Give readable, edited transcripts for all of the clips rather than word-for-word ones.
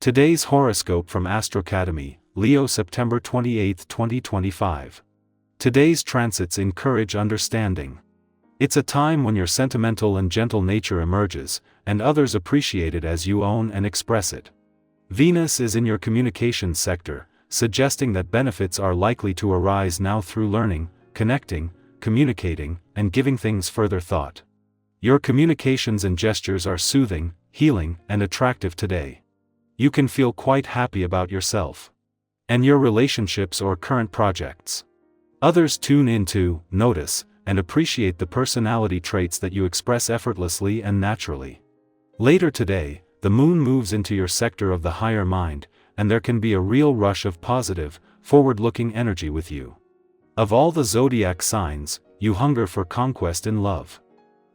Today's horoscope from Astrocademy, Leo, September 28, 2025. Today's transits encourage understanding. It's a time when your sentimental and gentle nature emerges, and others appreciate it as you own and express it. Venus is in your communications sector, suggesting that benefits are likely to arise now through learning, connecting, communicating, and giving things further thought. Your communications and gestures are soothing, healing, and attractive today. You can feel quite happy about yourself and your relationships or current projects. Others tune in to, notice, and appreciate the personality traits that you express effortlessly and naturally. Later today, the moon moves into your sector of the higher mind, and there can be a real rush of positive, forward-looking energy with you. Of all the zodiac signs, you hunger for conquest in love.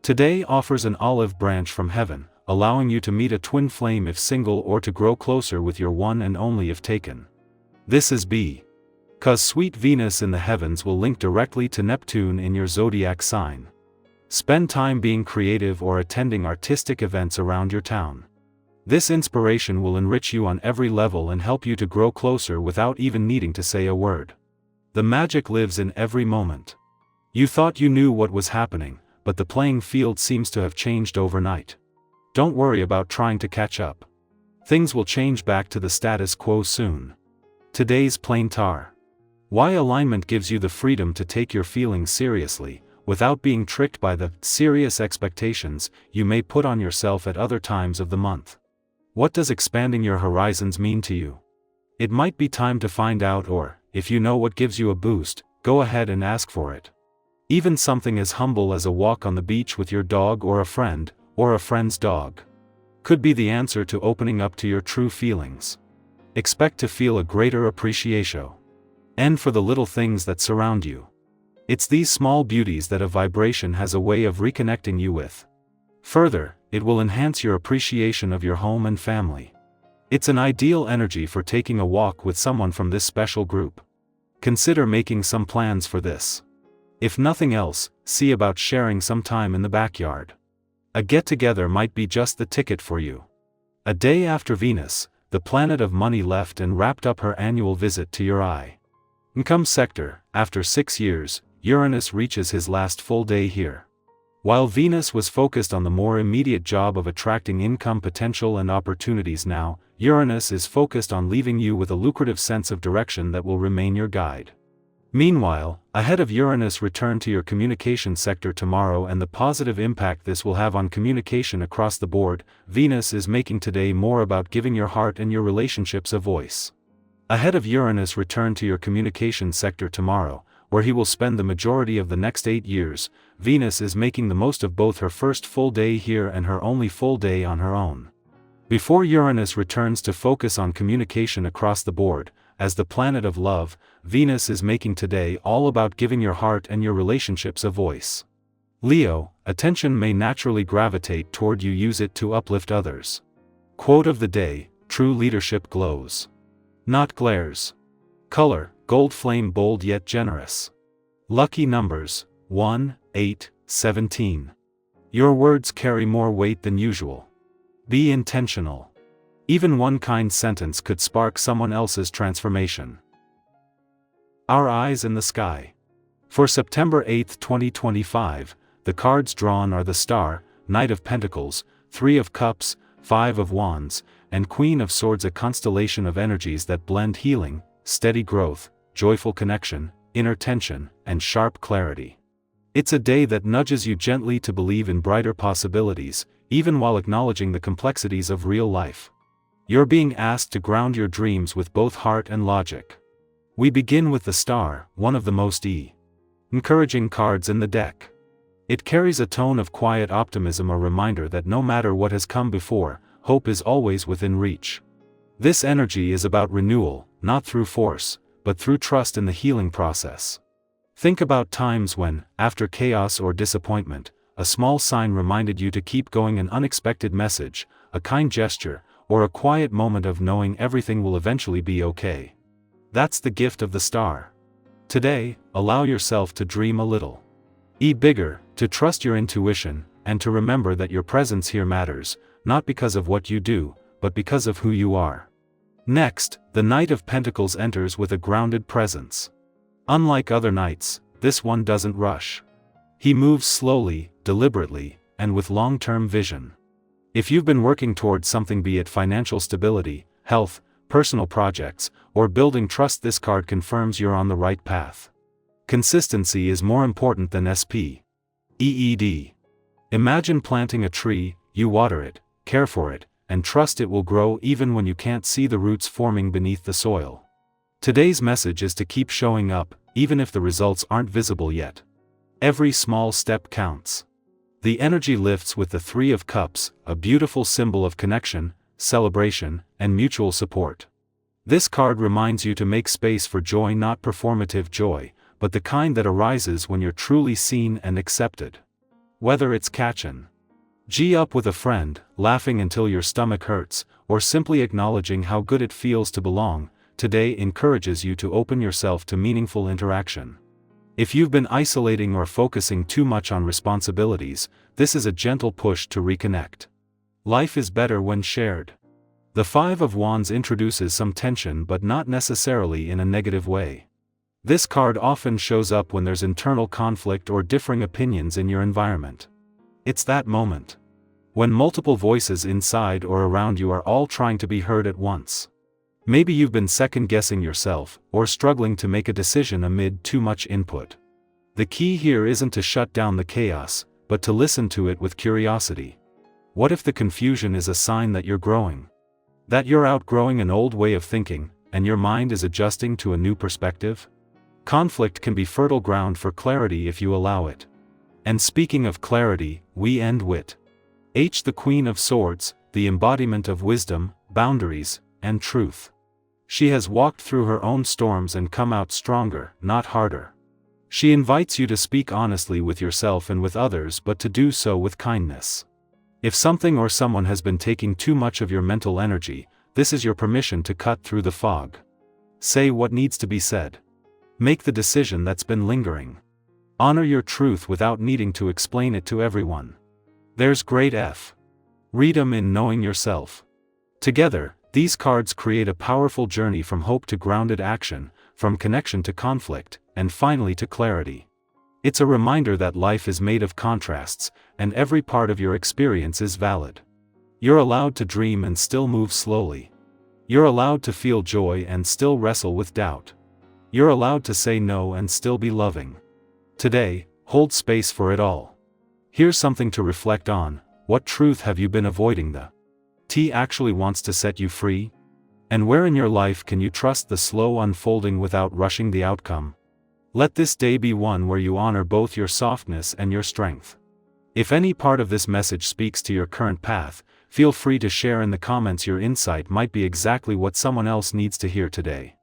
Today offers an olive branch from heaven, allowing you to meet a twin flame if single or to grow closer with your one and only if taken. This is because sweet Venus in the heavens will link directly to Neptune in your zodiac sign. Spend time being creative or attending artistic events around your town. This inspiration will enrich you on every level and help you to grow closer without even needing to say a word. The magic lives in every moment. You thought you knew what was happening, but the playing field seems to have changed overnight. Don't worry about trying to catch up. Things will change back to the status quo soon. Today's planetary. Why alignment gives you the freedom to take your feelings seriously, without being tricked by the serious expectations you may put on yourself at other times of the month. What does expanding your horizons mean to you? It might be time to find out, or, if you know what gives you a boost, go ahead and ask for it. Even something as humble as a walk on the beach with your dog or a friend's dog, could be the answer to opening up to your true feelings. Expect to feel a greater appreciation and for the little things that surround you. It's these small beauties that a vibration has a way of reconnecting you with. Further, it will enhance your appreciation of your home and family. It's an ideal energy for taking a walk with someone from this special group. Consider making some plans for this. If nothing else, see about sharing some time in the backyard. A get-together might be just the ticket for you. A day after Venus, the planet of money, left and wrapped up her annual visit to your income sector. After 6 years, Uranus reaches his last full day here. While Venus was focused on the more immediate job of attracting income potential and opportunities, now, Uranus is focused on leaving you with a lucrative sense of direction that will remain your guide. Meanwhile, ahead of Uranus' return to your communication sector tomorrow and the positive impact this will have on communication across the board, Venus is making today more about giving your heart and your relationships a voice. Ahead of Uranus' return to your communication sector tomorrow, where he will spend the majority of the next 8 years, Venus is making the most of both her first full day here and her only full day on her own. Before Uranus returns to focus on communication across the board, as the planet of love, Venus is making today all about giving your heart and your relationships a voice. Leo, attention may naturally gravitate toward you. Use it to uplift others. Quote of the day: true leadership glows, not glares. Color: gold flame, bold yet generous. Lucky numbers: 1, 8, 17. Your words carry more weight than usual. Be intentional. Even one kind sentence could spark someone else's transformation. Our eyes in the sky. For September 8, 2025, the cards drawn are the Star, Knight of Pentacles, 3 of Cups, 5 of Wands, and Queen of Swords, a constellation of energies that blend healing, steady growth, joyful connection, inner tension, and sharp clarity. It's a day that nudges you gently to believe in brighter possibilities, even while acknowledging the complexities of real life. You're being asked to ground your dreams with both heart and logic. We begin with the Star, one of the most encouraging cards in the deck. It carries a tone of quiet optimism, a reminder that no matter what has come before, hope is always within reach. This energy is about renewal, not through force, but through trust in the healing process. Think about times when, after chaos or disappointment, a small sign reminded you to keep going, an unexpected message, a kind gesture, or a quiet moment of knowing everything will eventually be okay. That's the gift of the Star. Today, allow yourself to dream a little. Bigger, to trust your intuition, and to remember that your presence here matters, not because of what you do, but because of who you are. Next, the Knight of Pentacles enters with a grounded presence. Unlike other knights, this one doesn't rush. He moves slowly, deliberately, and with long-term vision. If you've been working towards something, be it financial stability, health, personal projects, or building trust, this card confirms you're on the right path. Consistency is more important than speed. Imagine planting a tree, you water it, care for it, and trust it will grow even when you can't see the roots forming beneath the soil. Today's message is to keep showing up, even if the results aren't visible yet. Every small step counts. The energy lifts with the Three of Cups, a beautiful symbol of connection, celebration, and mutual support. This card reminds you to make space for joy, not performative joy, but the kind that arises when you're truly seen and accepted. Whether it's catching up with a friend, laughing until your stomach hurts, or simply acknowledging how good it feels to belong, today encourages you to open yourself to meaningful interaction. If you've been isolating or focusing too much on responsibilities, this is a gentle push to reconnect. Life is better when shared. The Five of Wands introduces some tension, but not necessarily in a negative way. This card often shows up when there's internal conflict or differing opinions in your environment. It's that moment when multiple voices inside or around you are all trying to be heard at once. Maybe you've been second-guessing yourself, or struggling to make a decision amid too much input. The key here isn't to shut down the chaos, but to listen to it with curiosity. What if the confusion is a sign that you're growing? That you're outgrowing an old way of thinking, and your mind is adjusting to a new perspective? Conflict can be fertile ground for clarity if you allow it. And speaking of clarity, we end with the Queen of Swords, the embodiment of wisdom, boundaries, and truth. She has walked through her own storms and come out stronger, not harder. She invites you to speak honestly with yourself and with others, but to do so with kindness. If something or someone has been taking too much of your mental energy, this is your permission to cut through the fog. Say what needs to be said. Make the decision that's been lingering. Honor your truth without needing to explain it to everyone. There's great freedom in knowing yourself. Together, these cards create a powerful journey from hope to grounded action, from connection to conflict, and finally to clarity. It's a reminder that life is made of contrasts, and every part of your experience is valid. You're allowed to dream and still move slowly. You're allowed to feel joy and still wrestle with doubt. You're allowed to say no and still be loving. Today, hold space for it all. Here's something to reflect on: what truth have you been avoiding? The actually wants to set you free? And where in your life can you trust the slow unfolding without rushing the outcome? Let this day be one where you honor both your softness and your strength. If any part of this message speaks to your current path, feel free to share in the comments. Your insight might be exactly what someone else needs to hear today.